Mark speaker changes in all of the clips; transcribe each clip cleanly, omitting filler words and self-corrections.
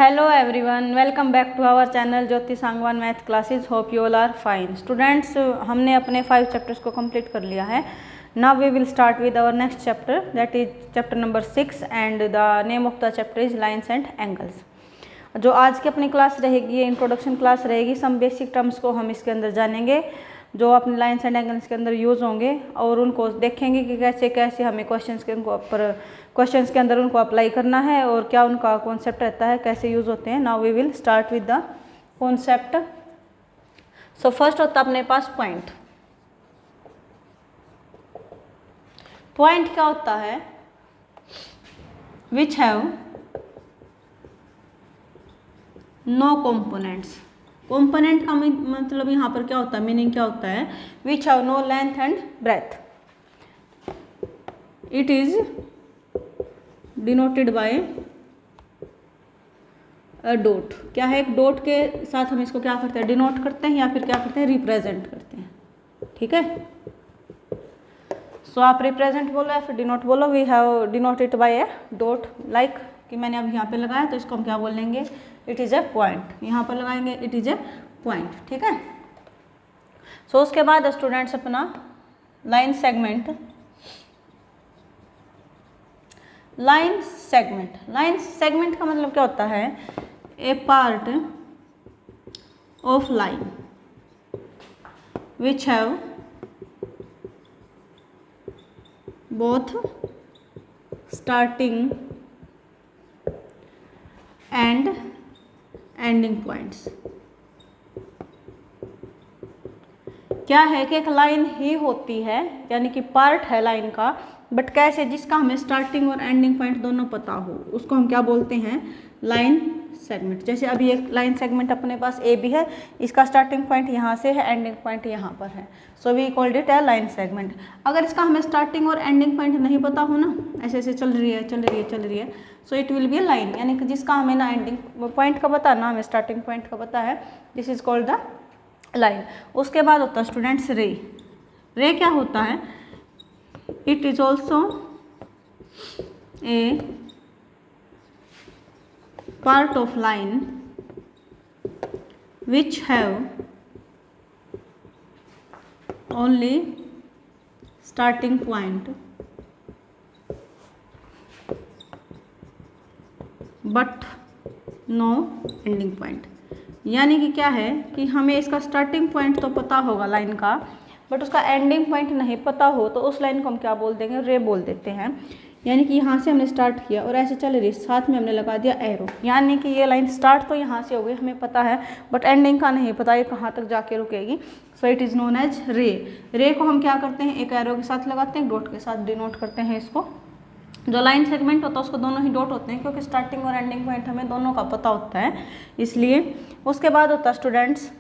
Speaker 1: Hello everyone, welcome back to our channel Jyoti Sangwan math classes. Hope you all are fine. Students, हमने अपने 5 chapters को complete कर लिया है. Now we will start with our next chapter, that is chapter number 6 and the name of the chapter is lines and angles. जो आज की अपनी क्लास रहेगी, ये इंट्रोडक्शन क्लास रहेगी. सम बेसिक टर्म्स को हम इसके अंदर जानेंगे जो अपने लाइन्स एंड एंगल्स के अंदर यूज़ होंगे, और उनको देखेंगे कि कैसे कैसे हमें क्वेश्चंस के अंदर उनको अप्लाई करना है और क्या उनका कॉन्सेप्ट रहता है, कैसे यूज़ होते हैं. Now we will start with the concept. So first होता है अपने पास पॉइंट. पॉइंट क्या होता है? Which have no components. Component का मतलब यहाँ पर क्या होता है, मीनिंग क्या होता है? Which have no length and breadth. It is denoted by a dot. क्या है? एक डॉट के साथ हम इसको क्या करते हैं? डिनोट करते हैं या फिर क्या करते हैं? रिप्रेजेंट करते हैं. ठीक है. सो आप रिप्रेजेंट बोलो या फिर डिनोट बोलो. We have denoted by a dot. Like कि मैंने अब यहाँ पे लगाया तो इसको हम क्या बोलेंगे? It is a point. यहाँ पर लगाएंगे इट इज़ ए पॉइंट. ठीक है. सो उसके बाद स्टूडेंट्स अपना line segment. Line segment. Line segment का मतलब क्या होता है? A part of line which have both starting and ending points. क्या है कि एक लाइन ही होती है, यानी कि पार्ट है लाइन का, बट कैसे? जिसका हमें स्टार्टिंग और एंडिंग पॉइंट दोनों पता हो, उसको हम क्या बोलते हैं? Line segment. जैसे अभी एक लाइन सेगमेंट अपने पास ए बी है, इसका स्टार्टिंग पॉइंट यहाँ से है, एंडिंग पॉइंट यहाँ पर है. So we called it a line segment. अगर इसका हमें स्टार्टिंग और एंडिंग पॉइंट नहीं पता हो ना, ऐसे ऐसे चल रही है, so it will be A line. यानी कि जिसका हमें ना एंडिंग पॉइंट का पता ना हमें स्टार्टिंग पॉइंट का पता है, this is called the line. उसके बाद होता है स्टूडेंट्स रे. रे क्या होता है? It is also a part of line which have only starting point but no ending point. यानी कि क्या है कि हमें इसका स्टार्टिंग पॉइंट तो पता होगा लाइन का, बट उसका एंडिंग पॉइंट नहीं पता हो तो उस लाइन को हम क्या बोल देंगे? रे बोल देते हैं. यानी कि यहाँ से हमने स्टार्ट किया और ऐसे चल रही, साथ में हमने लगा दिया एरो. यानी कि ये लाइन स्टार्ट तो यहाँ से हो गई, हमें पता है, बट एंडिंग का नहीं पता ये कहाँ तक जाके रुकेगी. So it is known as ray. Ray को हम क्या करते हैं? एक एरो के साथ लगाते हैं, डॉट के साथ डिनोट करते हैं इसको. जो लाइन सेगमेंट होता है उसको दोनों ही डॉट होते हैं, क्योंकि स्टार्टिंग और एंडिंग पॉइंट हमें दोनों का पता होता है, इसलिए. उसके बाद होता है students,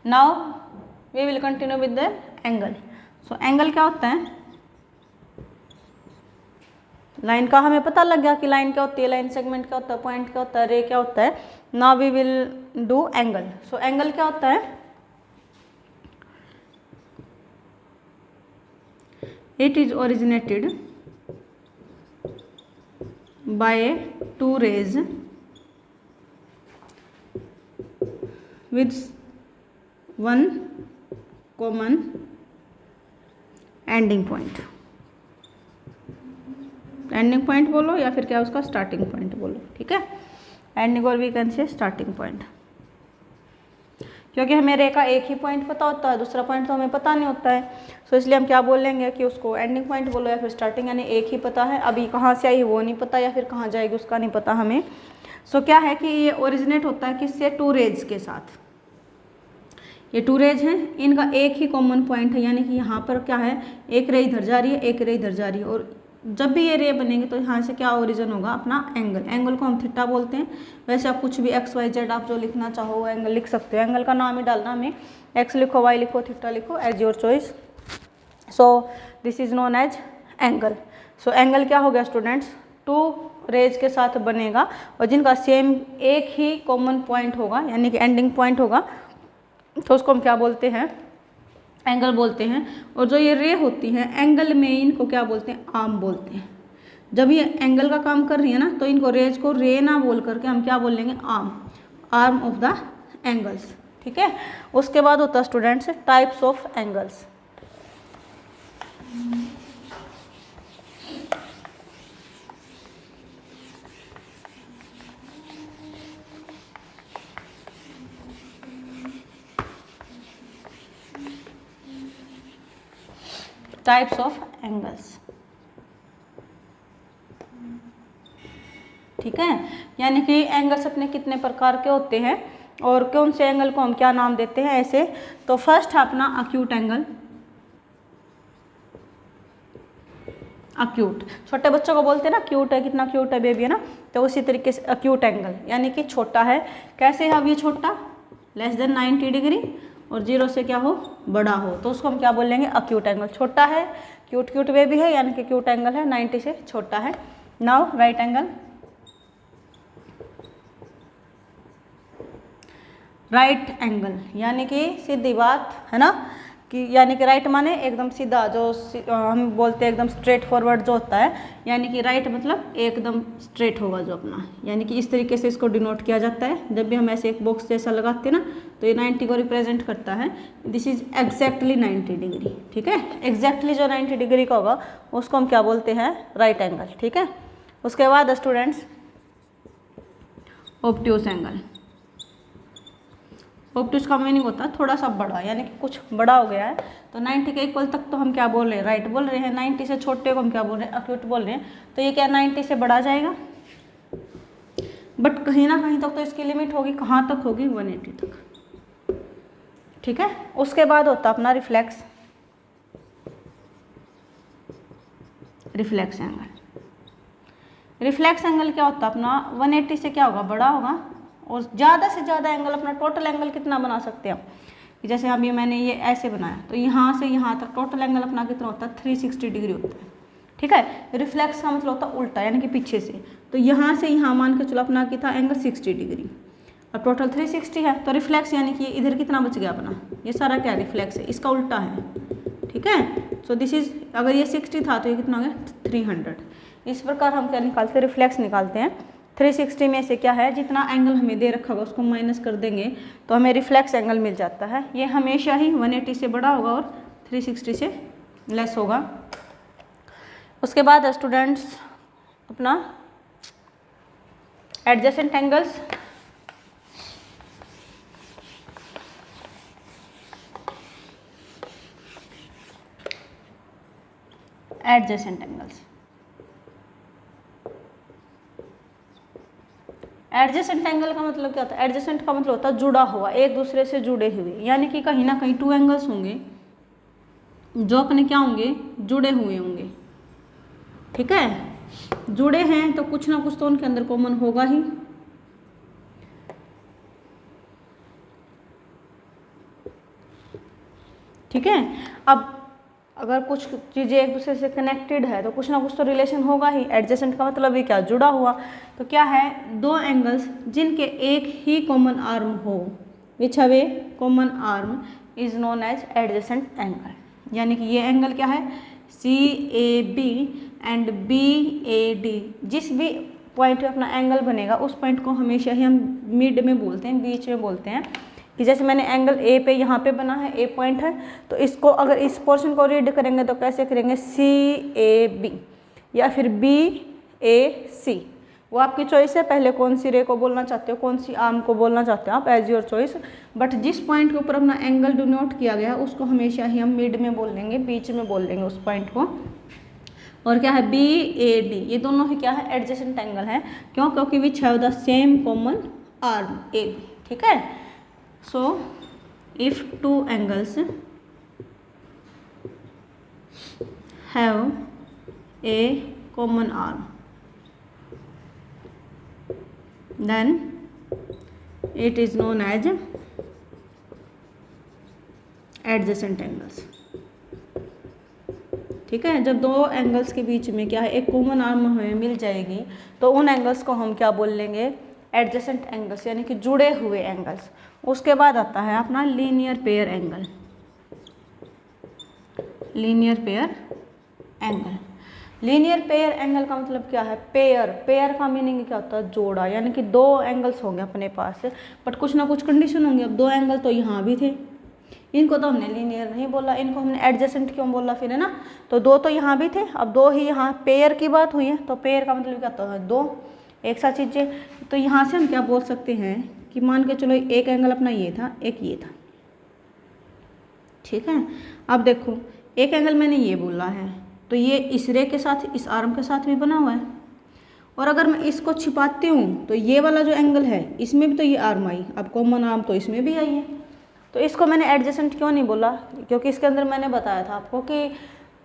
Speaker 1: now we will continue with the angle. So angle क्या होता है? लाइन का हमें पता लग गया कि लाइन क्या होती है, लाइन सेगमेंट क्या होता है, पॉइंट क्या होता है, रे क्या होता है. Now we will do angle. So angle क्या होता है? It is originated by two rays with one common ending point. Ending point बोलो या फिर क्या उसका स्टार्टिंग पॉइंट बोलो. ठीक है. एंडिंग और we can say starting point, क्योंकि हमें रे का एक ही पॉइंट पता होता है, दूसरा पॉइंट तो हमें पता नहीं होता है. सो इसलिए हम क्या बोलेंगे कि उसको एंडिंग पॉइंट बोलो या फिर स्टार्टिंग. यानी एक ही पता है, अभी कहाँ से आई वो नहीं पता, या फिर कहाँ जाएगी उसका नहीं पता हमें. सो क्या है कि ये ओरिजिनेट होता है किससे? टू रेज के साथ. ये टू रेज हैं, इनका एक ही कॉमन पॉइंट है. यानी कि यहाँ पर क्या है? एक रे इधर जा रही है, एक रे इधर जा रही है, और जब भी ये रे बनेंगे तो यहाँ से क्या ओरिजिन होगा? अपना एंगल. एंगल को हम थीटा बोलते हैं. वैसे आप कुछ भी एक्स वाई जेड आप जो लिखना चाहो वो एंगल लिख सकते हो. एंगल का नाम ही डालना हमें, एक्स लिखो, वाई लिखो, थीटा लिखो, as your choice. So this is known as angle. So angle क्या हो गया स्टूडेंट्स? टू रेज के साथ बनेगा और जिनका सेम एक ही कॉमन पॉइंट होगा, यानी कि एंडिंग पॉइंट होगा, तो उसको हम क्या बोलते हैं? एंगल बोलते हैं। और जो ये रे होती हैं एंगल में इनको क्या बोलते हैं? आर्म बोलते हैं। जब ये एंगल का काम कर रही है ना, तो इनको रेज को रे ना बोल करके हम क्या बोल लेंगे, आर्म ऑफ द एंगल्स। ठीक है, उसके बाद होता है students types of angles. Types of angles, ठीक है, यानी कि एंगल्स अपने कितने प्रकार के होते हैं और कौन से एंगल को हम क्या नाम देते हैं ऐसे। तो फर्स्ट है अपना अक्यूट एंगल। अक्यूट छोटे बच्चों को बोलते हैं ना, क्यूट है, कितना क्यूट है बेबी, है ना। तो उसी तरीके से अक्यूट एंगल यानी कि छोटा है। कैसे है अब ये छोटा, लेस देन 90 डिग्री और 0 से क्या हो, बड़ा हो, तो उसको हम क्या बोलेंगे, अक्यूट एंगल। छोटा है, क्यूट क्यूट बेबी है, यानी कि क्यूट एंगल है, 90 से छोटा है। Now right angle. Right angle यानी कि सीधी बात, है ना, कि यानी कि राइट माने एकदम सीधा, जो हम बोलते हैं एकदम स्ट्रेट फॉरवर्ड जो होता है, यानी कि राइट मतलब एकदम स्ट्रेट होगा जो अपना, यानी कि इस तरीके से इसको डिनोट किया जाता है। जब भी हम ऐसे एक बॉक्स जैसा लगाते हैं ना, तो ये 90 को रिप्रेजेंट करता है। दिस इज एग्जैक्टली 90 डिग्री, ठीक है, एग्जैक्टली जो 90 डिग्री का होगा उसको हम क्या बोलते हैं, राइट एंगल। ठीक है, उसके बाद स्टूडेंट्स ऑब्ट्यूस एंगल। ऑब्ट्यूस का मीनिंग होता है थोड़ा सा बड़ा, यानी कि कुछ बड़ा हो गया है। तो 90 के इक्वल तक तो हम क्या बोल रहे हैं, राइट बोल रहे हैं। 90 से छोटे को हम क्या बोल रहे हैं, अक्यूट बोल रहे हैं। तो ये क्या 90 से बढ़ा जाएगा, बट कहीं ना कहीं तक तो इसकी लिमिट होगी, कहाँ तक होगी, 180 तक। ठीक है, उसके बाद होता है अपना reflex. Reflex angle, reflex angle क्या होता है अपना, 180 से क्या होगा, बड़ा होगा। और ज़्यादा से ज़्यादा एंगल, अपना टोटल एंगल कितना बना सकते हैं हम, जैसे अभी मैंने ये ऐसे बनाया, तो यहाँ से यहाँ तक टोटल एंगल अपना कितना होता है, 360 डिग्री होता है। ठीक है, रिफ्लेक्स का मतलब होता है उल्टा, यानी कि पीछे से। तो यहाँ से यहाँ मान के चलो अपना कितना एंगल 60 डिग्री, और टोटल 360 है। तो रिफ्लेक्स यानी कि इधर कितना बच गया अपना, ये सारा क्या रिफ्लेक्स है, इसका उल्टा है। ठीक है, सो दिस इज, अगर ये 60 था तो ये कितना हो गया, 300। इस प्रकार हम क्या निकालते हैं, रिफ्लेक्स निकालते हैं। 360 में से क्या है, जितना एंगल हमें दे रखा होगा उसको माइनस कर देंगे तो हमें रिफ्लेक्स एंगल मिल जाता है। ये हमेशा ही 180 से बड़ा होगा और 360 से लेस होगा। उसके बाद स्टूडेंट्स अपना adjacent angles. Adjacent angles, adjacent angle का मतलब क्या होता है, एडजेसेंट का मतलब होता है जुड़ा हुआ, एक दूसरे से जुड़े हुए, यानी कि कहीं ना कहीं 2 एंगल्स होंगे जो अपने क्या होंगे, जुड़े हुए होंगे। ठीक है, जुड़े हैं तो कुछ ना कुछ तो उनके अंदर कॉमन होगा ही। ठीक है, अब अगर कुछ चीज़ें एक दूसरे से कनेक्टेड है तो कुछ ना कुछ तो रिलेशन होगा ही। एडजेसेंट का मतलब ही क्या, जुड़ा हुआ। तो क्या है, 2 एंगल्स जिनके एक ही कॉमन आर्म हो, which have a common arm is known as adjacent angle. यानी कि ये एंगल क्या है, CAB एंड BAD। जिस भी पॉइंट पे अपना एंगल बनेगा उस पॉइंट को हमेशा ही हम मिड में बोलते हैं, बीच में बोलते हैं। कि जैसे मैंने एंगल A पे यहाँ पे बना है, A पॉइंट है, तो इसको अगर इस पोर्शन को रीड करेंगे तो कैसे करेंगे, CAB या फिर BAC। वो आपकी चॉइस है, पहले कौन सी रे को बोलना चाहते हो, कौन सी आर्म को बोलना चाहते हो आप, एज योर चॉइस। बट जिस पॉइंट के ऊपर अपना एंगल डिनोट किया गया उसको हमेशा ही हम मिड में बोल लेंगे, बीच में बोल लेंगे उस पॉइंट को। और क्या है, BAD, ये दोनों ही क्या है, एडजेसेंट एंगल है। क्यों, क्योंकि which have the same common arm AB। ठीक है, so if 2 angles have a common arm then it is known as adjacent angles। ठीक है, जब 2 एंगल्स के बीच में क्या है, एक कॉमन आर्म हमें मिल जाएगी तो उन एंगल्स को हम क्या बोल लेंगे, एडजेसेंट एंगल्स, यानी कि जुड़े हुए एंगल्स। उसके बाद आता है अपना linear pair angle. Linear pair angle linear pair angle का मतलब क्या है? पेयर। पेयर का मीनिंग क्या होता है? जोड़ा, यानी कि दो एंगल्स होंगे अपने पास, बट कुछ ना कुछ कंडीशन होंगी। अब दो एंगल तो यहाँ भी थे, इनको तो हमने लीनियर नहीं बोला, इनको हमने एडजेसेंट क्यों बोला फिर, है ना। तो दो तो यहाँ भी थे, अब दो ही यहाँ पेयर की बात हुई है, तो पेयर का मतलब क्या होता है? दो एक साथ चीज़ें। तो यहाँ से हम क्या बोल सकते हैं कि मान के चलो एक एंगल अपना ये था, एक ये था, ठीक है। अब देखो एक एंगल मैंने ये बोला है, तो ये इस रे के साथ, इस आर्म के साथ भी बना हुआ है, और अगर मैं इसको छिपाती हूँ तो ये वाला जो एंगल है इसमें भी तो ये आर्म आई, अब कॉमन आर्म तो इसमें भी आई है। तो इसको मैंने एडजेसेंट क्यों नहीं बोला? क्योंकि इसके अंदर मैंने बताया था आपको कि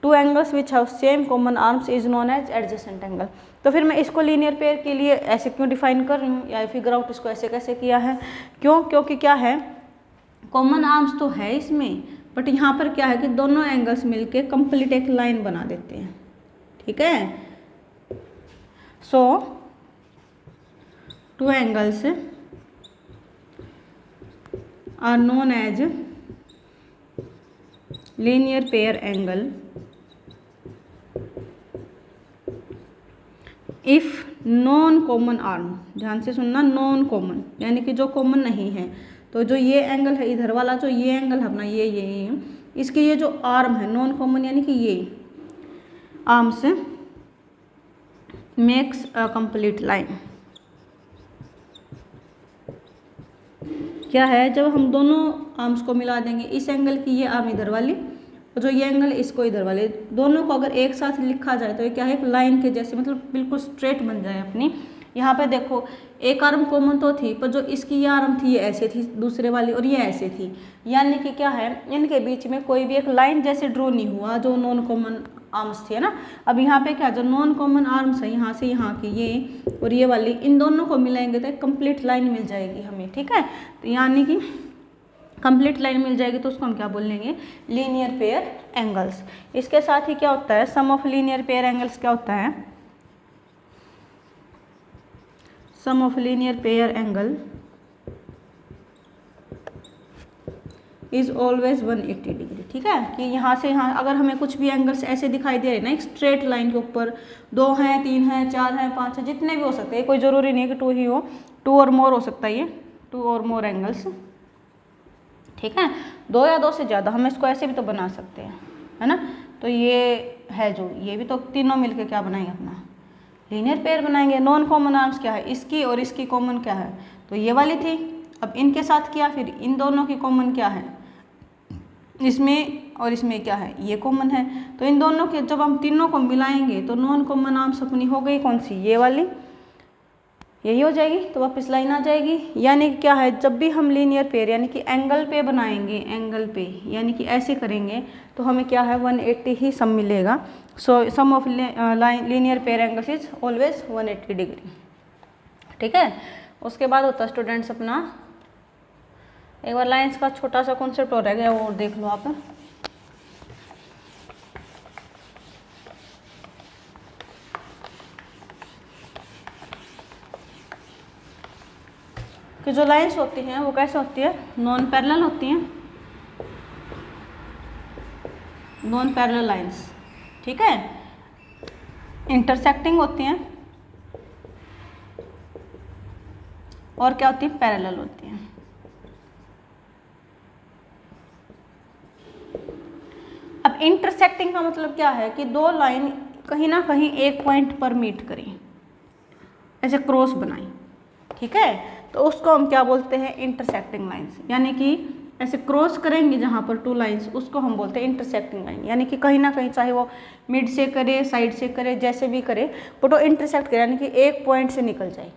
Speaker 1: two angles which have same common arms is known as adjacent angle. तो फिर मैं इसको लीनियर पेयर के लिए ऐसे क्यों डिफाइन कर रही हूँ, या फिगर आउट इसको ऐसे कैसे किया है? क्यों? क्योंकि क्या है, कॉमन आर्म्स तो है इसमें, बट यहाँ पर क्या है कि दोनों एंगल्स मिलके कंप्लीट एक लाइन बना देते हैं, ठीक है। So two angles are known as linear pair angle if non common arm, ध्यान से सुनना, नॉन कॉमन यानी कि जो कॉमन नहीं है। तो जो ये एंगल है इधर वाला, जो ये एंगल है अपना ये इसके ये जो आर्म है नॉन कॉमन, यानी कि ये arms makes a complete line. क्या है, जब हम दोनों आर्म्स को मिला देंगे, इस एंगल की ये आर्म इधर वाली और जो ये एंगल इसको इधर वाले, दोनों को अगर एक साथ लिखा जाए तो ये क्या है, एक लाइन के जैसे, मतलब बिल्कुल स्ट्रेट बन जाए अपनी। यहाँ पे देखो एक आर्म कॉमन तो थी, पर जो इसकी ये आर्म थी ये ऐसे थी दूसरे वाली, और ये ऐसे थी, यानी कि क्या है, इनके बीच में कोई भी एक लाइन जैसे ड्रॉ नहीं हुआ जो नॉन कॉमन आर्म्स थी, है ना। अब यहाँ पे क्या, जो नॉन कॉमन आर्म्स है यहाँ से यहाँ की ये और ये वाली, इन दोनों को मिलाएंगे तो एक कंप्लीट लाइन मिल जाएगी हमें, ठीक है। तो यानी कि कंप्लीट लाइन मिल जाएगी, तो उसको हम क्या बोल लेंगे, लीनियर पेयर एंगल्स। इसके साथ ही क्या होता है, sum of linear pair angles क्या होता है, sum of linear pair angle is always 180 degree, ठीक है। कि यहाँ से यहाँ अगर हमें कुछ भी एंगल्स ऐसे दिखाई दे रहे हैं ना, एक स्ट्रेट लाइन के ऊपर, 2 हैं 3 हैं 4 हैं 5 हैं, जितने भी हो सकते हैं, कोई ज़रूरी नहीं है कि 2 ही हो, 2 और मोर हो सकता है, ये 2 और मोर एंगल्स, ठीक है। 2 या 2 से ज़्यादा, हम इसको ऐसे भी तो बना सकते हैं, है ना। तो ये है जो, ये भी तो तीनों मिलके क्या बनाएंगे, अपना लीनियर पेयर बनाएंगे। नॉन कॉमन आर्म्स क्या है, इसकी और इसकी कॉमन क्या है, तो ये वाली थी, अब इनके साथ किया, फिर इन दोनों की कॉमन क्या है, इसमें और इसमें क्या है, ये कॉमन है। तो इन दोनों के जब हम तीनों को मिलाएंगे तो नॉन कॉमन आर्म्स अपनी हो गई कौन सी, ये वाली, यही हो जाएगी, तो वापस लाइन आ जाएगी। यानी कि क्या है, जब भी हम लीनियर पेयर यानी कि एंगल पे बनाएंगे, एंगल पे यानी कि ऐसे करेंगे, तो हमें क्या है 180 ही सम मिलेगा। So sum of linear pair angles is always 180 degree, ठीक है। उसके बाद होता है स्टूडेंट्स अपना, एक बार लाइंस का छोटा सा कॉन्सेप्ट हो रह गया, वो देख लो आप, कि जो लाइंस होती हैं वो कैसे होती है, नॉन पैरेलल होती हैं, नॉन पैरेलल लाइंस, ठीक है। इंटरसेक्टिंग होती हैं, और क्या होती है, पैरेलल होती हैं। अब इंटरसेक्टिंग का मतलब क्या है कि दो लाइन कहीं ना कहीं एक पॉइंट पर मीट करें, ऐसे क्रॉस बनाएं, ठीक है, तो उसको हम क्या बोलते हैं, इंटरसेक्टिंग लाइंस। यानी कि ऐसे क्रॉस करेंगे जहाँ पर 2 लाइंस, उसको हम बोलते हैं इंटरसेक्टिंग लाइन। यानी कि कहीं ना कहीं चाहे वो मिड से करे, साइड से करे, जैसे भी करे, बट वो इंटरसेक्ट करे, यानी कि एक पॉइंट से निकल जाए,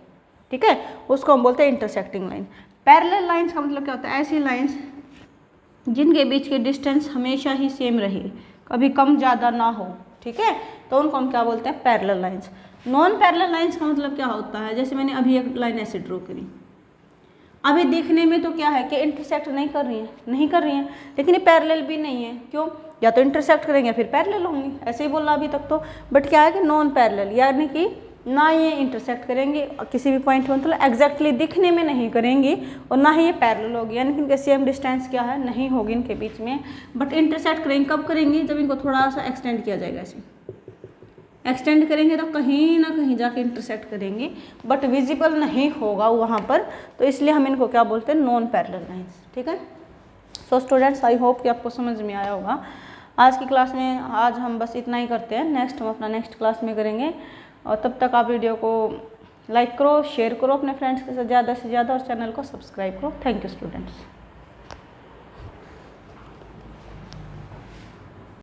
Speaker 1: ठीक है, उसको हम बोलते हैं इंटरसेक्टिंग लाइन। पैरेलल लाइंस का मतलब क्या होता है, ऐसी लाइंस जिनके बीच की डिस्टेंस हमेशा ही सेम रहे, कभी कम ज़्यादा ना हो, ठीक है, तो उनको हम क्या बोलते हैं, parallel lines. Non parallel lines का मतलब क्या होता है, जैसे मैंने अभी एक लाइन ऐसे ड्रॉ करी, अभी देखने में तो क्या है कि इंटरसेक्ट नहीं कर रही हैं, लेकिन ये पैरेलल भी नहीं है, क्यों, या तो इंटरसेक्ट करेंगे या फिर पैरेलल होंगी, ऐसे ही बोला अभी तक तो। बट क्या है कि नॉन पैरेलल, यानी कि ना ये इंटरसेक्ट करेंगे किसी भी पॉइंट में, मतलब एग्जैक्टली दिखने में नहीं करेंगी, और ना ही ये पैरेलल होगी, यानी कि इनके सेम डिस्टेंस क्या है, नहीं होगी इनके बीच में, बट इंटरसेक्ट करेंगे, कब करेंगे, जब इनको थोड़ा सा एक्सटेंड किया जाएगा ऐसे, एक्सटेंड करेंगे तो कहीं ना कहीं जाके इंटरसेक्ट करेंगे, बट विजिबल नहीं होगा वहाँ पर, तो इसलिए हम इनको क्या बोलते हैं, नॉन पैरेलल लाइंस। ठीक है। सो स्टूडेंट्स, आई होप कि आपको समझ में आया होगा। आज की क्लास में आज हम बस इतना ही करते हैं, नेक्स्ट हम अपना नेक्स्ट क्लास में करेंगे। और तब तक आप वीडियो को लाइक करो, शेयर करो अपने फ्रेंड्स के साथ ज़्यादा से ज़्यादा, और चैनल को सब्सक्राइब करो। Thank you students.